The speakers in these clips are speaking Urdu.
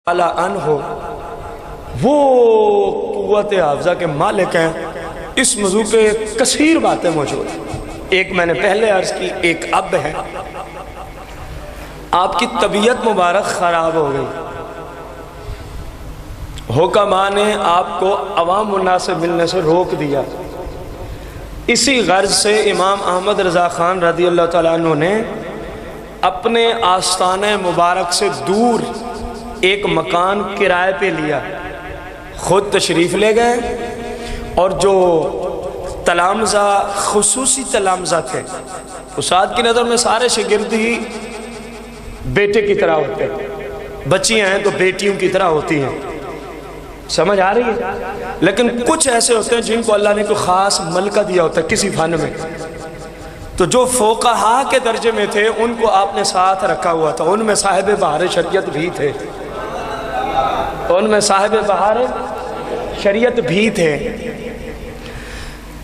ان ہو وہ قوت حافظہ کے مالک ہیں. اس موضوع پہ کثیر باتیں موجود ہیں. ایک میں نے پہلے عرض کی، ایک اب ہے. آپ کی طبیعت مبارک خراب ہو گئی، حکماء نے آپ کو عوام الناس سے ملنے سے روک دیا. اسی غرض سے امام احمد رضا خان رضی اللہ تعالیٰ عنہ نے اپنے آستانہ مبارک سے دور ایک مکان کرائے پہ لیا، خود تشریف لے گئے، اور جو تلامذہ خصوصی تلامذہ تھے، استاد کی نظر میں سارے شاگرد ہی بیٹے کی طرح ہوتے ہیں، بچیاں ہیں تو بیٹیوں کی طرح ہوتی ہیں، سمجھ آ رہی ہے؟ لیکن کچھ ایسے ہوتے ہیں جن کو اللہ نے کوئی خاص ملکہ دیا ہوتا ہے کسی فن میں. تو جو فقہاء کے درجے میں تھے ان کو آپ نے ساتھ رکھا ہوا تھا. ان میں صاحب بہار شریعت بھی تھے، ان میں صاحب بہار شریعت بھی تھے.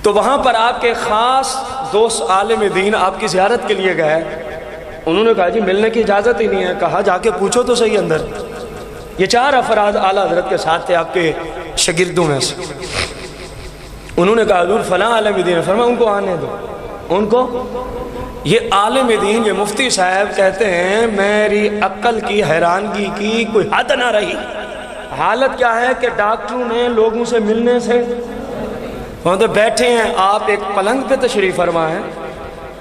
تو وہاں پر آپ کے خاص دوست عالم دین آپ کی زیارت کے لیے گئے. انہوں نے کہا جی ملنے کی اجازت ہی نہیں ہے. کہا جا کے پوچھو تو صحیح اندر. یہ 4 افراد اعلیٰ حضرت کے ساتھ تھے آپ کے شاگردوں میں سے. انہوں نے کہا حضور فلاں عالم دین ہے. فرمایا ان کو آنے دو. ان کو یہ عالم دین، یہ مفتی صاحب کہتے ہیں میری عقل کی حیرانگی کی کوئی حد نہ رہی. حالت کیا ہے کہ ڈاکٹروں نے لوگوں سے ملنے سے وہاں تو بیٹھے ہیں، آپ ایک پلنگ پہ تشریف فرما ہیں،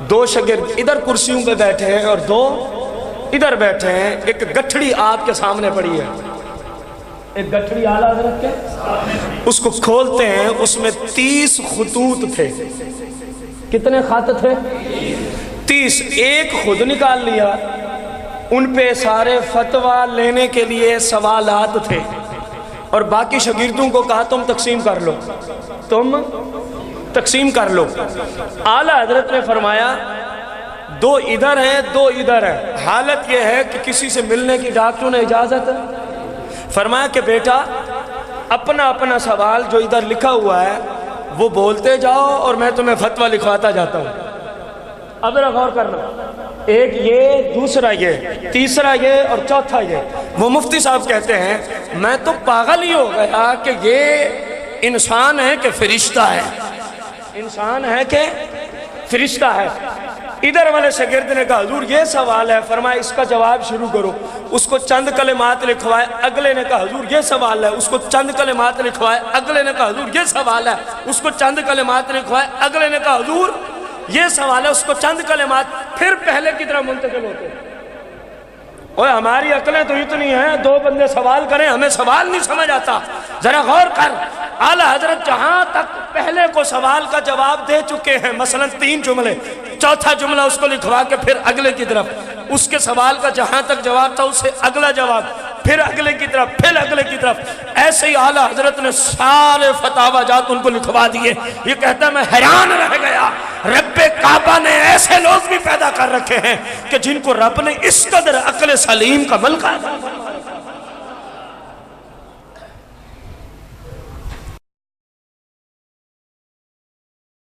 2 شاگرد ادھر کرسیوں پہ بیٹھے ہیں اور 2 ادھر بیٹھے ہیں. ایک گٹھڑی آپ کے سامنے پڑی ہے، ایک گٹھڑی اعلیٰ حضرت کے، اس کو کھولتے ہیں، اس میں 30 خطوط تھے. کتنے خط تھے؟ 30. ایک خود نکال لیا، ان پہ سارے فتویٰ لینے کے لیے سوالات تھے، اور باقی شاگردوں کو کہا تم تقسیم کر لو، تم تقسیم کر لو. اعلیٰ حضرت نے فرمایا 2 ادھر ہیں 2 ادھر ہیں. حالت یہ ہے کہ کسی سے ملنے کی ڈاکٹروں نے اجازت. فرمایا کہ بیٹا اپنا اپنا سوال جو ادھر لکھا ہوا ہے وہ بولتے جاؤ اور میں تمہیں فتویٰ لکھواتا جاتا ہوں. اب ذرا غور کرنا، ایک یہ، دوسرا یہ، تیسرا یہ اور چوتھا یہ. وہ مفتی صاحب کہتے ہیں میں تو پاگل ہی ہو گیا کہ یہ انسان ہے کہ فرشتہ ہے، انسان ہے کہ فرشتہ ہے. ادھر والے شاگرد نے کہا حضور یہ سوال ہے. فرمایا اس کا جواب شروع کرو. اس کو چند کلمات لکھوائے. اگلے نے کہا حضور یہ سوال ہے. اس کو چند کلمات لکھوائے. اگلے نے کہا حضور یہ سوال ہے. اس کو چند کلمات لکھوائے. اگلے نے کہا حضور یہ سوال ہے. اس کو چند کلمات. پھر پہلے کی طرح منتقل ہوتے ہیں. اوہ ہماری عقلیں تو اتنی ہیں، 2 بندے سوال کریں ہمیں سوال نہیں سمجھ آتا. ذرا غور کر، اعلیٰ حضرت جہاں تک پہلے کو سوال کا جواب دے چکے ہیں، مثلا 3 جملے، چوتھا جملہ اس کو لکھوا کے پھر اگلے کی طرف، اس کے سوال کا جہاں تک جواب تھا اس سے اگلا جواب، پھر اگلے کی طرف، پھر اگلے کی طرف. ایسے ہی اعلیٰ حضرت نے سارے فتاوی جات ان کو لکھوا دیے. یہ کہتا ہے میں حیران رہ گیا، رب کعبہ نے ایسے لوگ بھی پیدا کر رکھے ہیں کہ جن کو رب نے اس قدر عقل سلیم کا ملکہ